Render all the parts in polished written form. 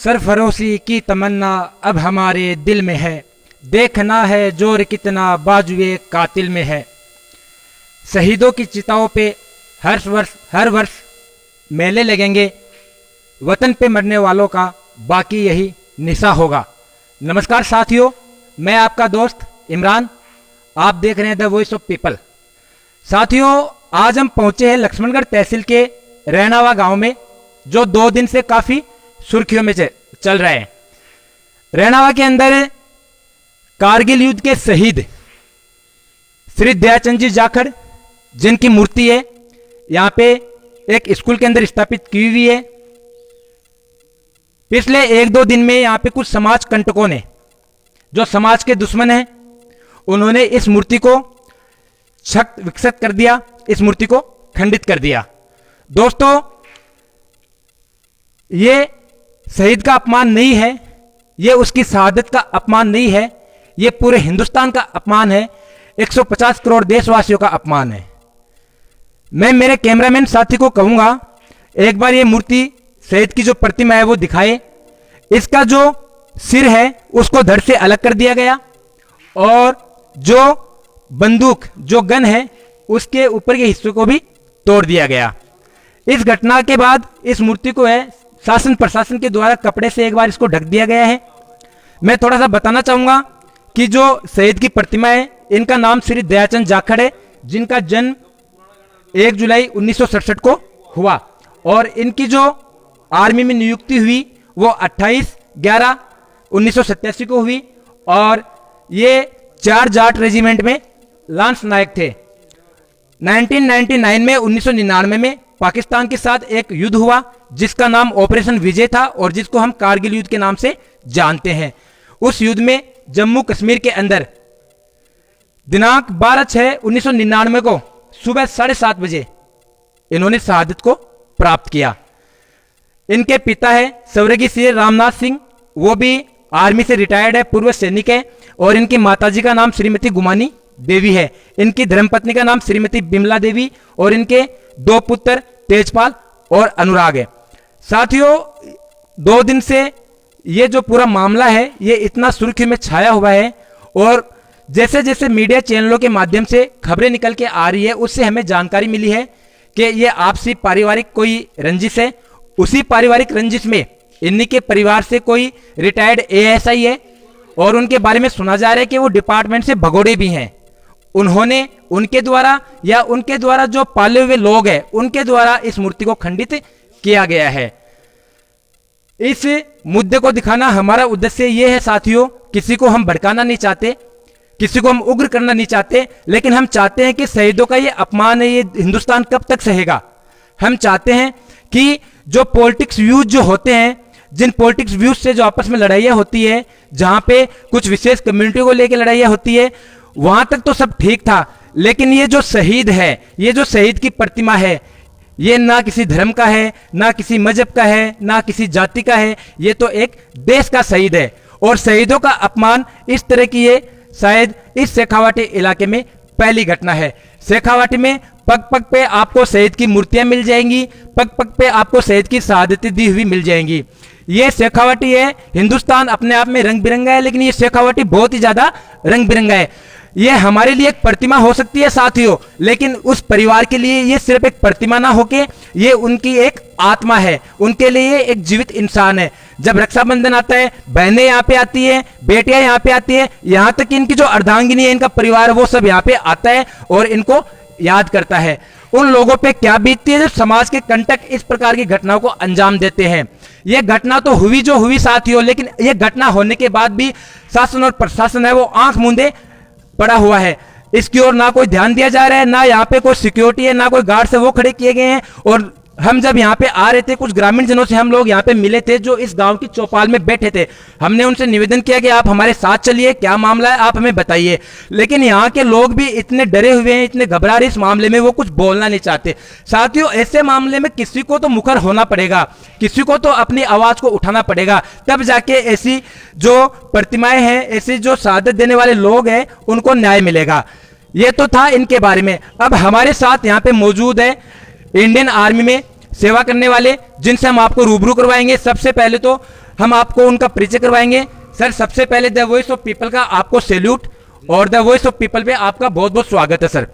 सरफरोशी की तमन्ना अब हमारे दिल में है, देखना है जोर कितना बाजुए कातिल में है। शहीदों की चिताओं पे हर वर्ष मेले लगेंगे, वतन पे मरने वालों का बाकी यही निशा होगा। नमस्कार साथियों, मैं आपका दोस्त इमरान, आप देख रहे हैं द वॉइस ऑफ पीपल। साथियों, आज हम पहुंचे हैं लक्ष्मणगढ़ तहसील के रैनावा गांव में, जो 2 दिन से काफी सुर्खियों में चल रहे हैं। रैनावा के अंदर कारगिल युद्ध के शहीद श्री दयाचंद जी जाखड़, जिनकी मूर्ति है यहाँ पे एक स्कूल के अंदर स्थापित की हुई है। पिछले 1-2 दिन में यहाँ पे कुछ समाज कंटकों ने, जो समाज के दुश्मन हैं, उन्होंने इस मूर्ति को क्षत विक्षत कर दिया, इस मूर्ति को खंडित कर दिया। दोस्तों, ये शहीद का अपमान नहीं है, ये उसकी शहादत का अपमान नहीं है, ये पूरे हिंदुस्तान का अपमान है, 150 करोड़ देशवासियों का अपमान है। मैं मेरे कैमरामैन साथी को कहूंगा, एक बार ये मूर्ति शहीद की जो प्रतिमा है वो दिखाए। इसका जो सिर है उसको धड़ से अलग कर दिया गया और जो बंदूक, जो गन है, उसके ऊपर के हिस्से को भी तोड़ दिया गया। इस घटना के बाद इस मूर्ति को है शासन प्रशासन के द्वारा कपड़े से एक बार इसको ढक दिया गया है। मैं थोड़ा सा बताना चाहूंगा कि जो शहीद की प्रतिमा है, इनका नाम श्री दयाचंद जाखड़ है, जिनका जन्म 1 जुलाई 1967 को हुआ और इनकी जो आर्मी में नियुक्ति हुई वो 28/11/1987 को हुई और ये 4 जाट रेजिमेंट में लांस नायक थे। 1999 में पाकिस्तान के साथ एक युद्ध हुआ जिसका नाम ऑपरेशन विजय था और जिसको हम कारगिल युद्ध के नाम से जानते हैं। उस युद्ध में जम्मू कश्मीर के अंदर दिनांक 12/6/1999 को सुबह 7:30 बजे इन्होंने शहादत को प्राप्त किया। इनके पिता है स्वर्गीय श्री रामनाथ सिंह, वो भी आर्मी से रिटायर्ड है, पूर्व सैनिक है, और इनकी माताजी का नाम श्रीमती गुमानी देवी है। इनकी धर्मपत्नी का नाम श्रीमती बिमला देवी और इनके 2 पुत्र तेजपाल और अनुराग है। साथियों, 2 दिन से ये जो पूरा मामला है ये इतना सुर्खी में छाया हुआ है और जैसे जैसे मीडिया चैनलों के माध्यम से खबरें निकल के आ रही है, उससे हमें जानकारी मिली है कि ये आपसी पारिवारिक कोई रंजिश है। उसी पारिवारिक रंजिश में इन्हीं के परिवार से कोई रिटायर्ड ASI है और उनके बारे में सुना जा रहा है कि वो डिपार्टमेंट से भगोड़े भी हैं। उन्होंने उनके द्वारा या उनके द्वारा जो पाले हुए लोग हैं उनके द्वारा इस मूर्ति को खंडित किया गया है। इस मुद्दे को दिखाना हमारा उद्देश्य ये है साथियों, किसी को हम भड़काना नहीं चाहते, किसी को हम उग्र करना नहीं चाहते, लेकिन हम चाहते हैं कि शहीदों का ये अपमान है, ये हिंदुस्तान कब तक सहेगा। हम चाहते हैं कि जो पॉलिटिक्स व्यूज जो होते हैं, जिन पॉलिटिक्स व्यूज से जो आपस में लड़ाइयाँ होती है, जहां पे कुछ विशेष कम्युनिटी को लेकर लड़ाइयाँ होती है, वहां तक तो सब ठीक था, लेकिन ये जो शहीद है, ये जो शहीद की प्रतिमा है, ये ना किसी धर्म का है, ना किसी मजहब का है, ना किसी जाति का है, ये तो एक देश का शहीद है। और शहीदों का अपमान इस तरह की ये शायद इस शेखावाटी इलाके में पहली घटना है। शेखावाटी में पग पग पे आपको शहीद की मूर्तियां मिल जाएंगी, पग पग पे आपको शहीद की शहादतें दी हुई मिल जाएंगी। ये शेखावाटी है, हिंदुस्तान अपने आप में रंग बिरंगा है, लेकिन ये शेखावाटी बहुत ही ज्यादा रंग बिरंगा है। ये हमारे लिए एक प्रतिमा हो सकती है साथियों, लेकिन उस परिवार के लिए ये सिर्फ एक प्रतिमा ना होके ये उनकी एक आत्मा है, उनके लिए एक जीवित इंसान है। जब रक्षाबंधन आता है, बहनें यहाँ पे आती है, बेटियां यहाँ पे आती है, यहाँ तक कि इनकी जो अर्धांगिनी है, इनका परिवार, वो सब यहाँ पे आता है और इनको याद करता है। उन लोगों पे क्या बीतती है जब समाज के कंटक इस प्रकार की घटनाओं को अंजाम देते हैं। यह घटना तो हुई जो हुई साथियों, लेकिन यह घटना होने के बाद भी शासन और प्रशासन है वो आंख मूंदे पड़ा हुआ है। इसकी ओर ना कोई ध्यान दिया जा रहा है, ना यहाँ पे कोई सिक्योरिटी है, ना कोई गार्ड से वो खड़े किए गए हैं। और हम जब यहाँ पे आ रहे थे, कुछ ग्रामीण जनों से हम लोग यहाँ पे मिले थे जो इस गांव की चौपाल में बैठे थे। हमने उनसे निवेदन किया कि आप हमारे साथ चलिए, क्या मामला है आप हमें बताइए, लेकिन यहाँ के लोग भी इतने डरे हुए हैं, इतने घबरा रहे इस मामले में, वो कुछ बोलना नहीं चाहते। साथियों, ऐसे मामले में किसी को तो मुखर होना पड़ेगा, किसी को तो अपनी आवाज को उठाना पड़ेगा, तब जाके ऐसी जो प्रतिमाएं हैं, ऐसी जो शहादत देने वाले लोग हैं, उनको न्याय मिलेगा। ये तो था इनके बारे में। अब हमारे साथ यहाँ पे मौजूद है इंडियन आर्मी में सेवा करने वाले, जिनसे हम आपको रूबरू करवाएंगे। सबसे पहले तो हम आपको उनका परिचय करवाएंगे। सर, सबसे पहले द वॉइस ऑफ पीपल का आपको सैल्यूट और द वॉइस ऑफ पीपल पे आपका बहुत बहुत स्वागत है सर।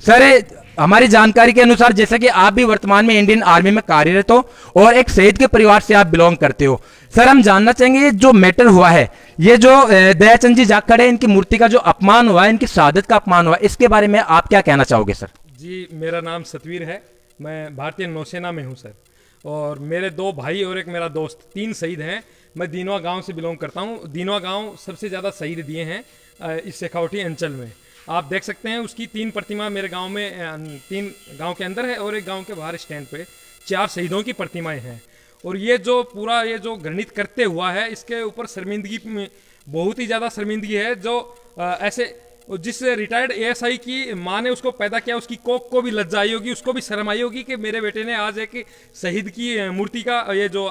सर, हमारी जानकारी के अनुसार जैसा कि आप भी वर्तमान में इंडियन आर्मी में कार्यरत हो और एक शहीद के परिवार से आप बिलोंग करते हो, सर हम जानना चाहेंगे ये जो मैटर हुआ है, ये जो दयाचंद जी जाखड़ है, इनकी मूर्ति का जो अपमान हुआ है, इनकी शहादत का अपमान हुआ है, इसके बारे में आप क्या कहना चाहोगे सर? जी, मेरा नाम सतवीर है, मैं भारतीय नौसेना में हूँ सर, और मेरे 2 भाई और एक मेरा दोस्त, 3 शहीद हैं। मैं दीनवा गांव से बिलोंग करता हूँ। दीनवा गांव सबसे ज़्यादा शहीद दिए हैं इस शेखावटी अंचल में। आप देख सकते हैं उसकी 3 प्रतिमा मेरे गांव में, 3 गांव के अंदर है और एक गांव के बाहर स्टैंड पे 4 शहीदों की प्रतिमाएं हैं। और ये जो पूरा ये जो घृणित करते हुआ है, इसके ऊपर शर्मिंदगी, बहुत ही ज़्यादा शर्मिंदगी है। जो ऐसे जिस रिटायर्ड एएसआई की माँ ने उसको पैदा किया, उसकी कोख को भी लज्जा आई होगी, उसको भी शर्म आई होगी कि मेरे बेटे ने आज एक शहीद की मूर्ति का ये जो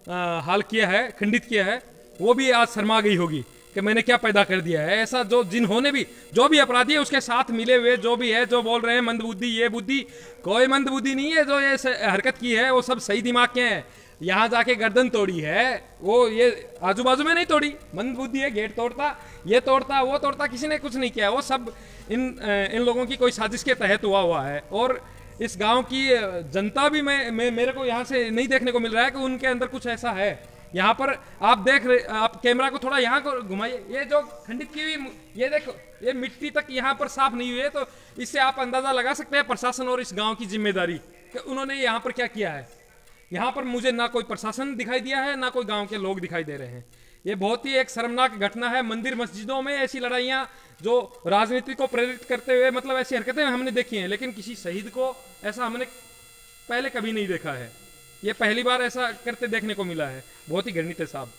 हाल किया है, खंडित किया है, वो भी आज शर्मा गई होगी कि मैंने क्या पैदा कर दिया है। ऐसा जो जिन्होंने भी, जो भी अपराधी है उसके साथ मिले हुए जो भी है, जो बोल रहे हैं मंदबुद्धि, ये बुद्धि, कोई मंदबुद्धि नहीं है। जो ये हरकत की है वो सब सही दिमाग के हैं। यहाँ जाके गर्दन तोड़ी है, वो ये आजू बाजू में नहीं तोड़ी, मंदबुद्धि है, गेट तोड़ता, ये तोड़ता, वो तोड़ता, किसी ने कुछ नहीं किया। वो सब इन लोगों की कोई साजिश के तहत हुआ है। और इस गांव की जनता भी मेरे को यहाँ से नहीं देखने को मिल रहा है कि उनके अंदर कुछ ऐसा है। यहाँ पर आप देख रहे, आप कैमरा को थोड़ा यहाँ को घुमाइए, ये जो खंडित की हुई, ये देखो, ये मिट्टी तक यहाँ पर साफ नहीं हुई है। तो इससे आप अंदाजा लगा सकते हैं प्रशासन और इस गांव की जिम्मेदारी कि उन्होंने यहाँ पर क्या किया है। यहाँ पर मुझे ना कोई प्रशासन दिखाई दिया है, ना कोई गांव के लोग दिखाई दे रहे हैं। ये बहुत ही एक शर्मनाक घटना है। मंदिर मस्जिदों में ऐसी लड़ाइयाँ जो राजनीति को प्रेरित करते हुए, मतलब ऐसी हरकतें हमने देखी हैं, लेकिन किसी शहीद को ऐसा हमने पहले कभी नहीं देखा है। ये पहली बार ऐसा करते देखने को मिला है। बहुत ही घृणित है साहब।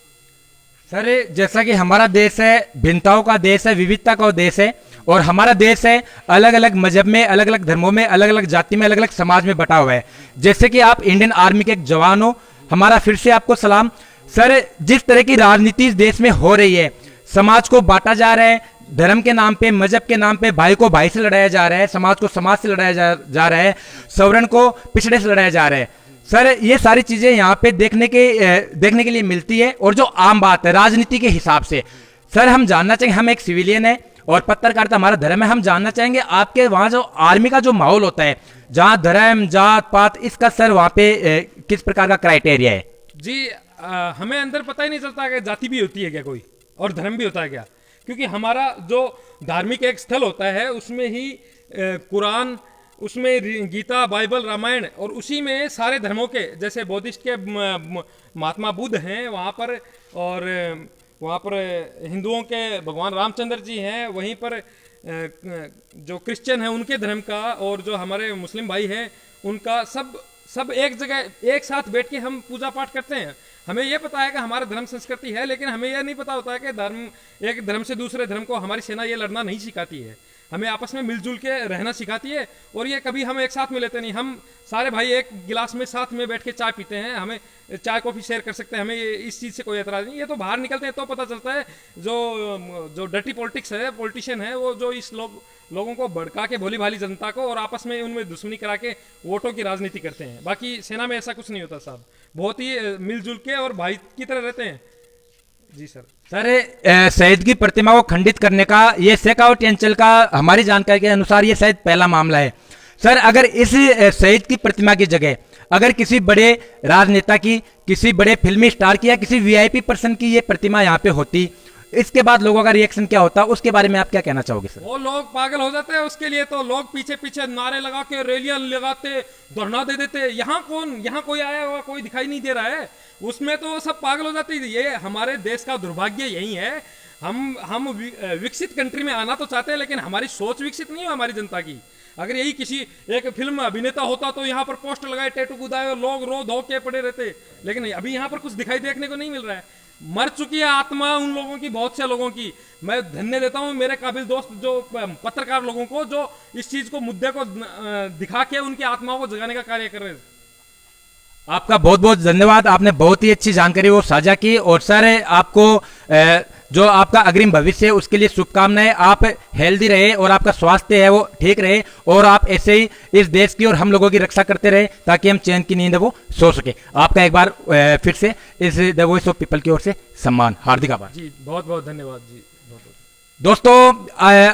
सर, जैसा कि हमारा देश है भिन्नताओं का देश है, विविधता का देश है, और हमारा देश है अलग अलग मजहब में, अलग अलग धर्मों में, अलग अलग जाति में, अलग अलग समाज में बटा हुआ है। जैसे कि आप इंडियन आर्मी के एक जवान हो, हमारा फिर से आपको सलाम। सर, जिस तरह की राजनीति इस देश में हो रही है, समाज को बांटा जा रहा है, धर्म के नाम पे, मजहब के नाम पे भाई को भाई से लड़ाया जा रहा है, समाज को समाज से लड़ाया जा रहा है, सवर्ण को पिछड़े से लड़ाया जा रहा है। सर, ये सारी चीजें यहाँ पे देखने के लिए मिलती है। और जो आम बात है राजनीति के हिसाब से, सर हम जानना चाहेंगे, हम एक सिविलियन है और पत्रकारिता हमारा धर्म है, हम जानना चाहेंगे आपके वहाँ जो आर्मी का जो माहौल होता है, जहाँ धर्म जात पात, इसका सर वहाँ पे किस प्रकार का क्राइटेरिया है? जी, हमें अंदर पता ही नहीं चलता कि जाति भी होती है क्या कोई, और धर्म भी होता है क्या। क्योंकि हमारा जो धार्मिक एक स्थल होता है उसमें ही कुरान, उसमें गीता, बाइबल, रामायण, और उसी में सारे धर्मों के, जैसे बौद्धिस्ट के महात्मा बुद्ध हैं वहाँ पर, और वहाँ पर हिंदुओं के भगवान रामचंद्र जी हैं, वहीं पर जो क्रिश्चियन हैं उनके धर्म का, और जो हमारे मुस्लिम भाई हैं उनका, सब एक जगह एक साथ बैठ के हम पूजा पाठ करते हैं। हमें यह पता है कि हमारा धर्म संस्कृति है, लेकिन हमें यह नहीं पता होता है कि एक धर्म से दूसरे धर्म को हमारी सेना ये लड़ना नहीं सिखाती है। हमें आपस में मिलजुल के रहना सिखाती है। और ये कभी हम एक साथ में लेते नहीं, हम सारे भाई एक गिलास में साथ में बैठ के चाय पीते हैं, हमें चाय कॉफ़ी शेयर कर सकते हैं, हमें इस चीज़ से कोई एतराज़ नहीं। ये तो बाहर निकलते हैं तो पता चलता है जो डर्टी पॉलिटिक्स है, पॉलिटिशियन है, वो जो इस लोगों को भड़का के भोली भाली जनता को और आपस में उनमें दुश्मनी करा के वोटों की राजनीति करते हैं। बाकी सेना में ऐसा कुछ नहीं होता साहब, बहुत ही मिलजुल के और भाई की तरह रहते हैं। जी सर। सर, शहीद की प्रतिमा को खंडित करने का ये शेखावटी अंचल का हमारी जानकारी के अनुसार ये शायद पहला मामला है। सर, अगर इस शहीद की प्रतिमा की जगह अगर किसी बड़े राजनेता की, किसी बड़े फिल्मी स्टार की या किसी वीआईपी पर्सन की ये प्रतिमा यहाँ पे होती, इसके बाद लोगों का रिएक्शन क्या होता, उसके बारे में आप क्या कहना चाहोगे सर? वो लोग पागल हो जाते हैं उसके लिए, तो लोग पीछे पीछे नारे लगा के, रैलियां लगाते, धरना दे देते। यहाँ कोई आया हुआ कोई दिखाई नहीं दे रहा है, उसमें तो सब पागल हो जाते हैं। ये हमारे देश का दुर्भाग्य यही है। हम विकसित कंट्री में आना तो चाहते हैं, लेकिन हमारी सोच विकसित नहीं है हमारी जनता की। अगर यही किसी एक फिल्म अभिनेता होता तो यहाँ पर पोस्टर लगाए, टैटू कूदाए, लोग रो धो के पड़े रहते, लेकिन अभी यहाँ पर कुछ दिखाई देखने को नहीं मिल रहा है। मर चुकी है आत्मा उन लोगों की, बहुत से लोगों की। मैं धन्य देता हूँ मेरे काबिल दोस्त जो पत्रकार लोगों को, जो इस चीज को, मुद्दे को दिखा के उनकी आत्माओं को जगाने का कार्य कर रहे हैं। आपका बहुत बहुत धन्यवाद, आपने बहुत ही अच्छी जानकारी वो साझा की। और सर, आपको जो आपका अग्रिम भविष्य है उसके लिए शुभकामनाएं। आप हेल्दी रहे और आपका स्वास्थ्य है वो ठीक रहे, और आप ऐसे ही इस देश की और हम लोगों की रक्षा करते रहे ताकि हम चैन की नींद वो सो सके। आपका एक बार फिर से इस द वॉइस ऑफ पीपल की ओर से सम्मान, हार्दिक आभार जी। बहुत बहुत धन्यवाद जी। दोस्तों,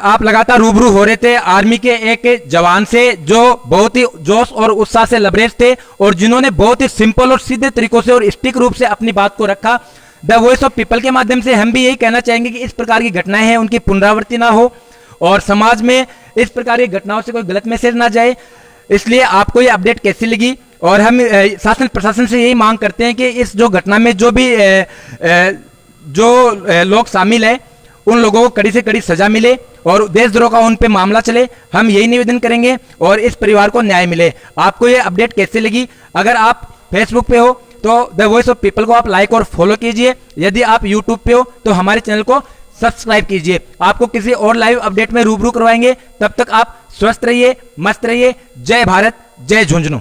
आप लगातार रूबरू हो रहे थे आर्मी के एक जवान से जो बहुत ही जोश और उत्साह से लबरेज थे और जिन्होंने बहुत ही सिंपल और सीधे तरीकों से और स्टिक रूप से अपनी बात को रखा। द वॉइस ऑफ पीपल के माध्यम से हम भी यही कहना चाहेंगे कि इस प्रकार की घटनाएं हैं उनकी पुनरावृत्ति ना हो और समाज में इस प्रकार की घटनाओं से कोई गलत मैसेज ना जाए। इसलिए आपको ये अपडेट कैसी लगी, और हम शासन प्रशासन से यही मांग करते हैं कि इस जो घटना में जो भी जो लोग शामिल है उन लोगों को कड़ी से कड़ी सजा मिले और देशद्रोह का उन पे मामला चले। हम यही निवेदन करेंगे और इस परिवार को न्याय मिले। आपको ये अपडेट कैसे लगी? अगर आप फेसबुक पे हो तो द वॉइस ऑफ पीपल को आप लाइक और फॉलो कीजिए। यदि आप यूट्यूब पे हो तो हमारे चैनल को सब्सक्राइब कीजिए। आपको किसी और लाइव अपडेट में रूबरू करवाएंगे। तब तक आप स्वस्थ रहिए, मस्त रहिए। जय भारत, जय झुंझुनू।